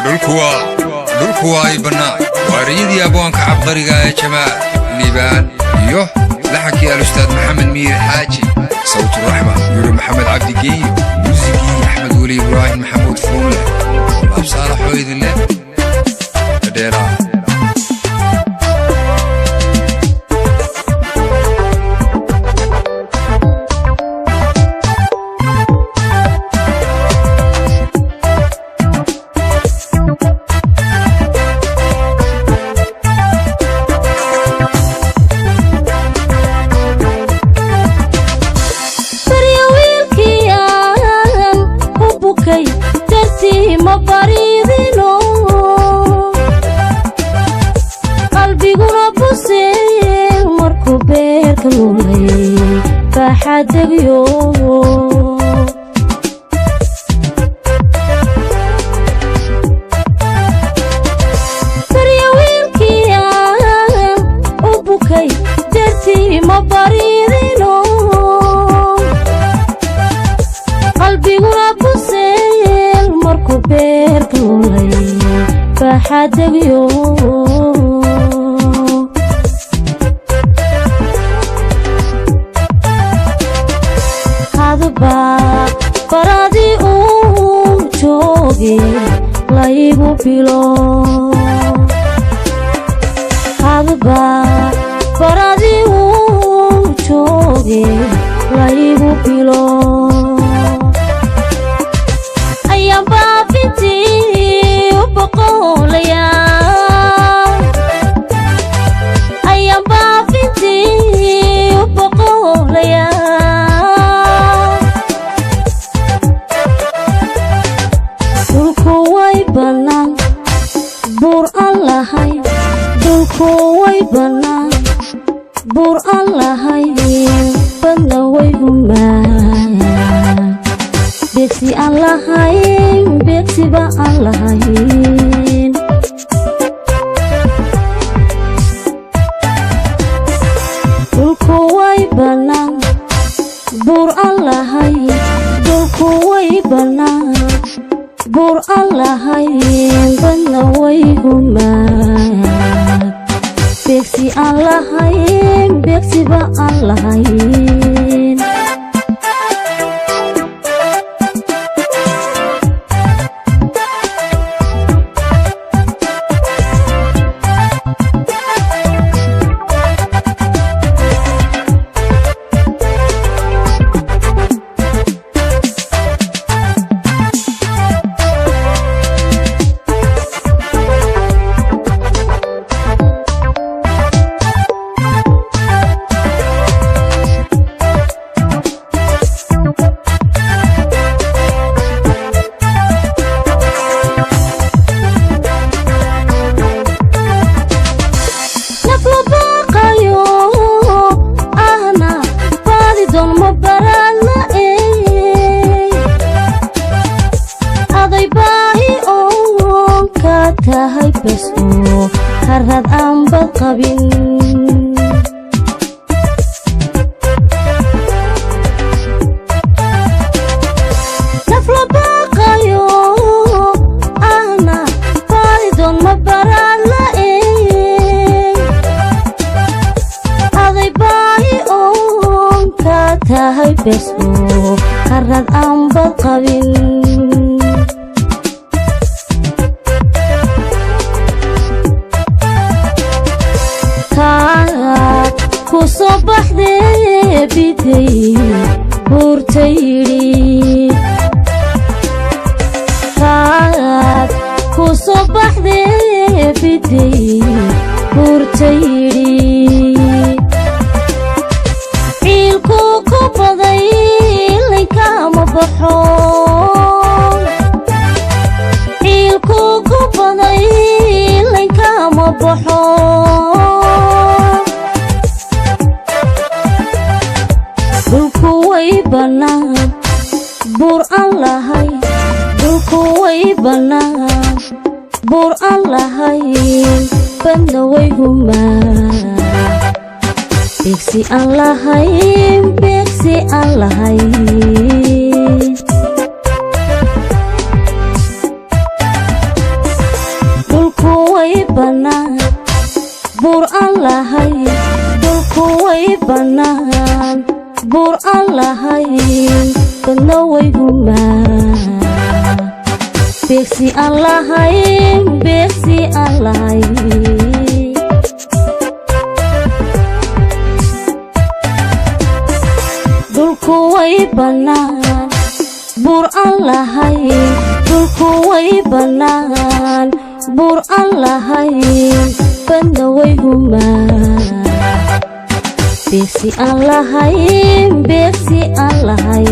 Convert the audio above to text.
dhulku ay banaa waariyadii abwaanka cabqariga ee Jamaal Liibaan iyo laxankii al-Ustaad Maxamed Miir Xaaji sawt rahma yuri Maxamed Cabdi Geeyo muusigi Axmed Wali Ibrahim Maxamuud Fuule Walaab Saalax Hoydile Adeera فحدقيو فريويلكي أبوكي درتي مباريدينو قلبي غراب سيل مركو بيركولي فحدقيو Paradi jogi laibu pilo Hadba paradi jogi laibu pilo Ayam babiti upakolaya Ayam babiti upakolaya Bur Allahai dulku way banaan bur Allahai bana way humaan beksi Allahai beksi ba Allahai dulku way banaan bur Allahai dulku way banaan Bur Allahai bana way humaan beksi Allahai beksi ba Allahai tahay bas oo harad aan bad qabin nafla baqayo ana faridon ma baran la aday baahi oo ka tahay bas oo harad aan bad qabin صبح ذي بدي بورتيري خاد صبح ذي بدي بورتيري عيلكو كبضي لك مبحون عيلكو كبضي لك مبحون bur Allahai dulku way banaan bur Allahai bana way humaan beksi Allahai beksi Allahai بنان بور الله هاي دلكوي بنان بور الله هاي بنوي هما بيكسي الله هاي بيكسي الله هاي دلكوي بنان بور الله هاي دلكوي بنان بور الله هاي بنوي هما بيكسي الله هاي بيكسي الله هاي